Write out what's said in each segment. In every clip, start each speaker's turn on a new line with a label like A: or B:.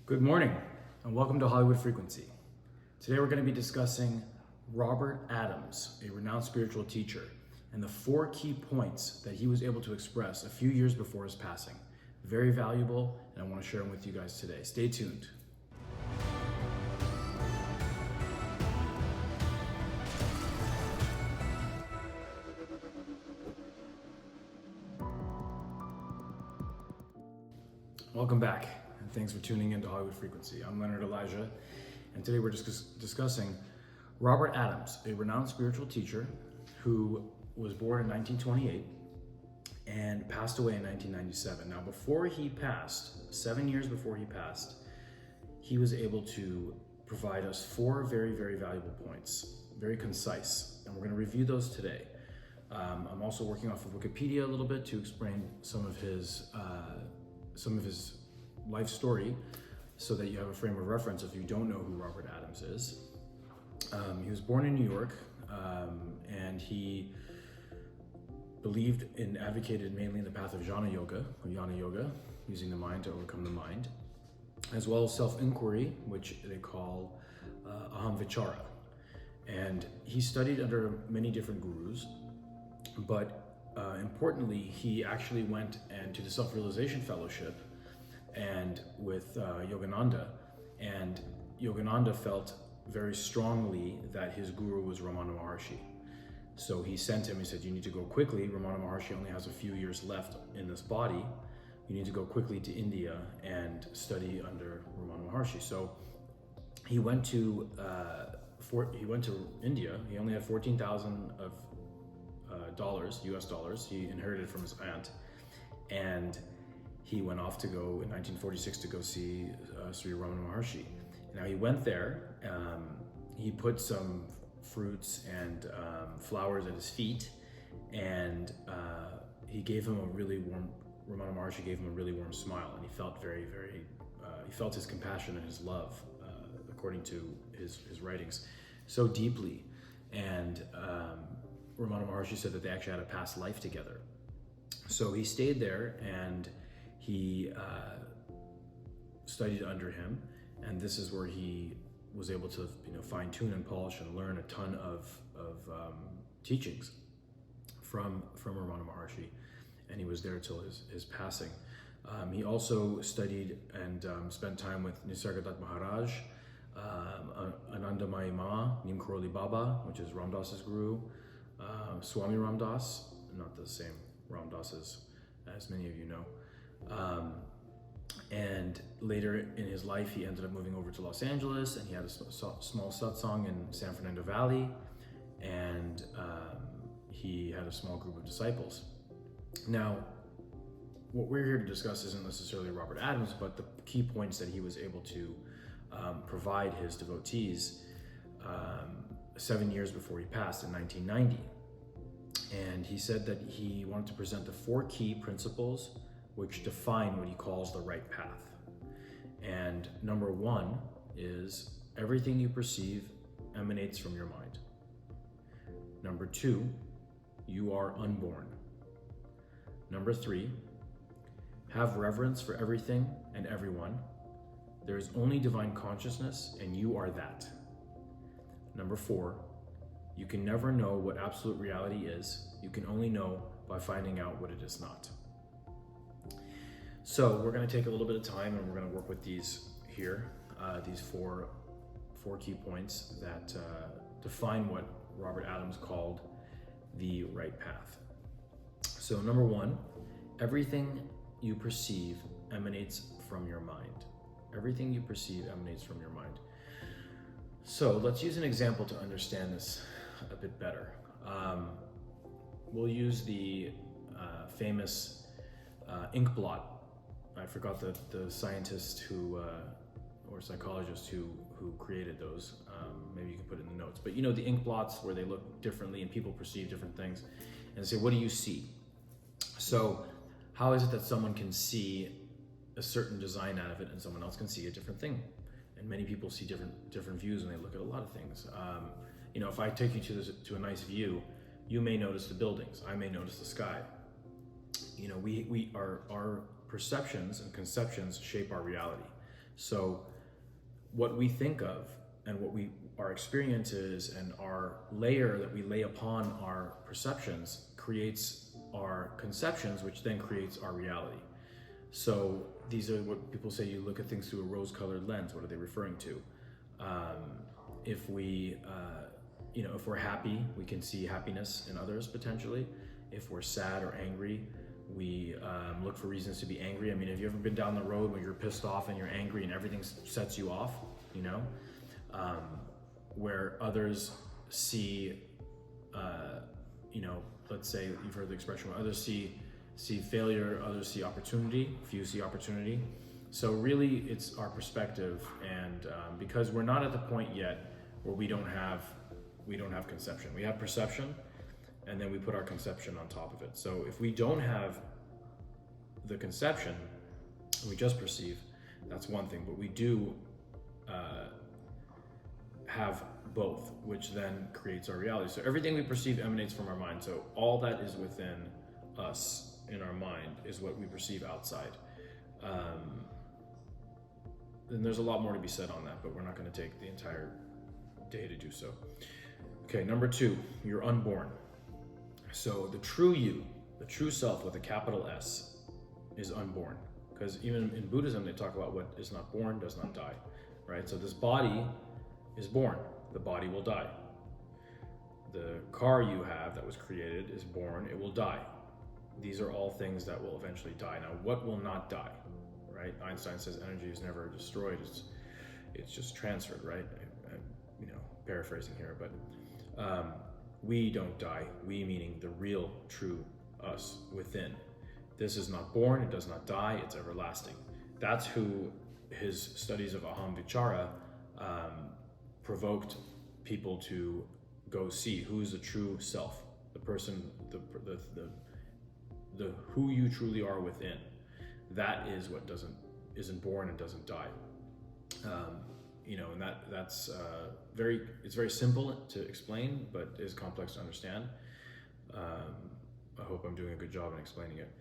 A: Good morning and welcome to Hollywood Frequency. Today we're going to be discussing Robert Adams, a renowned spiritual teacher, and the 4 key points that he was able to express a few years before his passing. Very valuable, and I want to share them with you guys today. Stay tuned. Welcome back, and thanks for tuning in to Hollywood Frequency. I'm Leonard Elijah, and today we're discussing Robert Adams, a renowned spiritual teacher who was born in 1928 and passed away in 1997. Now, before he passed, 7 years before he passed, he was able to provide us 4 very, very valuable points, very concise, and we're going to review those today. I'm also working off of Wikipedia a little bit to explain some of his life story so that you have a frame of reference if you don't know who Robert Adams is. He was born in New York, and he believed and advocated mainly in the path of jnana yoga, using the mind to overcome the mind, as well as self-inquiry, which they call aham vichara. And he studied under many different gurus, but importantly, he actually went to the Self-Realization Fellowship and with Yogananda, and Yogananda felt very strongly that his guru was Ramana Maharshi. So he sent him, he said, you need to go quickly. Ramana Maharshi only has a few years left in this body. You need to go quickly to India and study under Ramana Maharshi. So he went to India. He only had $14,000 of US dollars. He inherited from his aunt, and he went off to go in 1946 to go see Sri Ramana Maharshi. Now he went there, he put some fruits and flowers at his feet, and he gave him a really warm, Ramana Maharshi gave him a really warm smile, and he felt very, very, he felt his compassion and his love, according to his writings, so deeply. And Ramana Maharshi said that they actually had a past life together. So he stayed there and he studied under him, and this is where he was able to fine tune and polish and learn a ton of teachings from Ramana Maharshi, and he was there till his passing. He also studied and spent time with Nisargadatta Maharaj, Anandamayi Ma, Neem Karoli Baba, which is Ram Dass's guru, Swami Ram Dass, not the same Ram Dass as many of you know. And later in his life, he ended up moving over to Los Angeles, and he had a small satsang in San Fernando Valley, and he had a small group of disciples. Now, what we're here to discuss isn't necessarily Robert Adams, but the key points that he was able to provide his devotees 7 years before he passed in 1990. And he said that he wanted to present the 4 key principles which define what he calls the right path. And number 1 is everything you perceive emanates from your mind. Number 2, you are unborn. Number 3, have reverence for everything and everyone. There is only divine consciousness, and you are that. Number 4, you can never know what absolute reality is. You can only know by finding out what it is not. So we're going to take a little bit of time, and we're going to work with these here, these four key points that define what Robert Adams called the right path. So number 1, everything you perceive emanates from your mind. Everything you perceive emanates from your mind. So let's use an example to understand this a bit better. We'll use the famous ink blot. I forgot the scientist who, or psychologist who created those. Maybe you can put it in the notes. But the ink blots where they look differently and people perceive different things, and they say, what do you see? So how is it that someone can see a certain design out of it and someone else can see a different thing? And many people see different views when they look at a lot of things. If I take you to a nice view, you may notice the buildings, I may notice the sky. Our perceptions and conceptions shape our reality. So what we think of and our experiences and our layer that we lay upon our perceptions creates our conceptions, which then creates our reality. So these are what people say, you look at things through a rose-colored lens. What are they referring to? If we, if we're happy, we can see happiness in others potentially. If we're sad or angry, we look for reasons to be angry. I mean, have you ever been down the road when you're pissed off and you're angry and everything sets you off, where others see, let's say you've heard the expression where others see failure, others see opportunity, few see opportunity. So really it's our perspective, and because we're not at the point yet where we don't have conception. We have perception, and then we put our conception on top of it. So if we don't have the conception, we just perceive, that's one thing, but we do have both, which then creates our reality. So everything we perceive emanates from our mind. So all that is within us in our mind is what we perceive outside. And there's a lot more to be said on that, but we're not going to take the entire day to do so. Okay, number 2, you're unborn. So the true you, the true self with a capital S, is unborn. Because even in Buddhism, they talk about what is not born does not die, right? So this body is born, the body will die. The car you have that was created is born, it will die. These are all things that will eventually die. Now, what will not die, right? Einstein says energy is never destroyed, it's just transferred, right? I'm paraphrasing here, but we don't die. We meaning the real, true us within. This is not born, it does not die, it's everlasting. That's who his studies of Aham Vichara provoked people to go see. Who's the true self? The person, the who you truly are within. That is what isn't born and doesn't die. And that's it's very simple to explain, but is complex to understand. I hope I'm doing a good job in explaining it.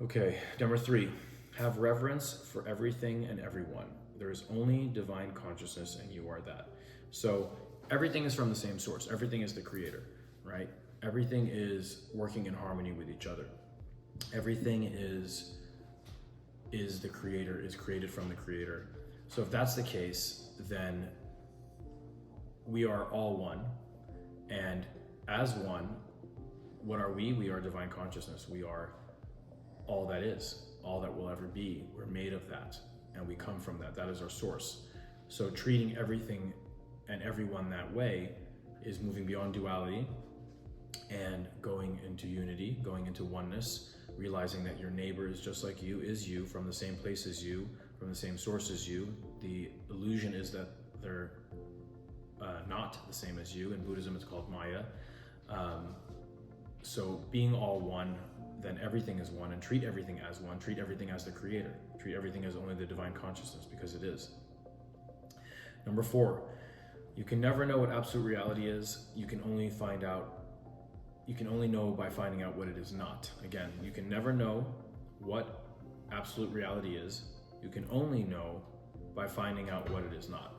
A: Okay, number 3, have reverence for everything and everyone. There is only divine consciousness, and you are that. So everything is from the same source. Everything is the creator, right? Everything is working in harmony with each other. Everything is the creator, is created from the creator. So if that's the case, then we are all one. And as one, what are we? We are divine consciousness. We are all that is, all that will ever be. We're made of that, and we come from that. That is our source. So treating everything and everyone that way is moving beyond duality and going into unity, going into oneness, realizing that your neighbor is just like you, is you, from the same place as you, from the same source as you. The illusion is that they're not the same as you. In Buddhism, it's called Maya. So being all one, then everything is one, and treat everything as one. Treat everything as the creator. Treat everything as only the divine consciousness, because it is. Number 4, you can never know what absolute reality is. You can only know by finding out what it is not. Again, you can never know what absolute reality is. You can only know by finding out what it is not.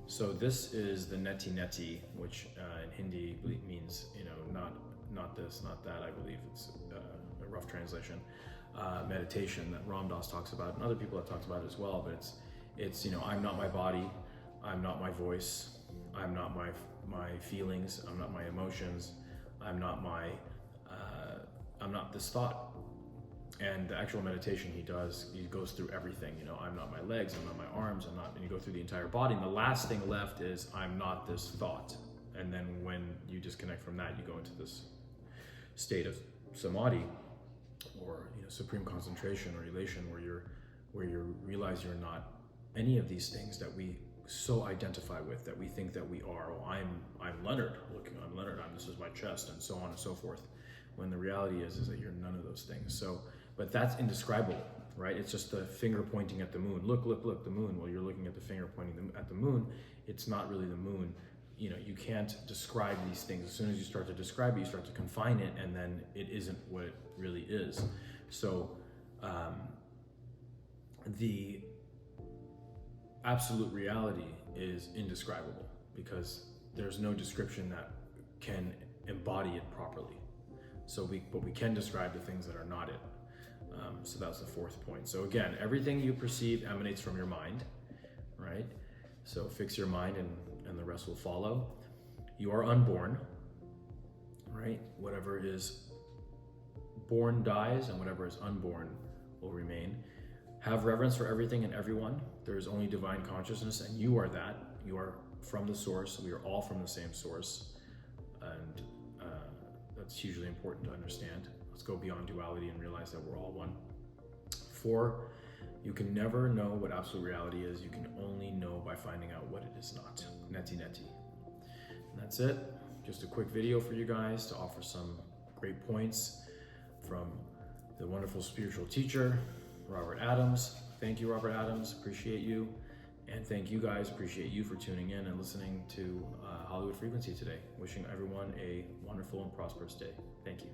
A: So this is the neti, which in Hindi means, not this, not that. I believe it's a rough translation. Meditation that Ram Dass talks about, and other people have talked about it as well. But it's I'm not my body, I'm not my voice, I'm not my feelings, I'm not my emotions, I'm not this thought. And the actual meditation he goes through everything. I'm not my legs, I'm not my arms, and you go through the entire body. And the last thing left is I'm not this thought. And then when you disconnect from that, you go into this state of samadhi, or supreme concentration or elation, where you realize you're not any of these things that we so identify with, that we think that we are. Oh, I'm Leonard. I'm Leonard. This is my chest, and so on and so forth. When the reality is that you're none of those things. So, but that's indescribable, right? It's just the finger pointing at the moon. Look, the moon. Well, you're looking at the finger pointing at the moon. It's not really the moon. You can't describe these things. As soon as you start to describe it, you start to confine it, and then it isn't what it really is. So, absolute reality is indescribable, because there's no description that can embody it properly. But we can describe the things that are not it. So that's the fourth point. So again, everything you perceive emanates from your mind, right? So fix your mind and the rest will follow. You are unborn, right? Whatever is born dies, and whatever is unborn will remain. Have reverence for everything and everyone. There is only divine consciousness, and you are that. You are from the source. We are all from the same source, and that's hugely important to understand. Let's go beyond duality and realize that we're all one. 4, you can never know what absolute reality is. You can only know by finding out what it is not. Neti neti. And that's it. Just a quick video for you guys to offer some great points from the wonderful spiritual teacher, Robert Adams. Thank you, Robert Adams. Appreciate you. And thank you guys. Appreciate you for tuning in and listening to Hollywood Frequency today. Wishing everyone a wonderful and prosperous day. Thank you.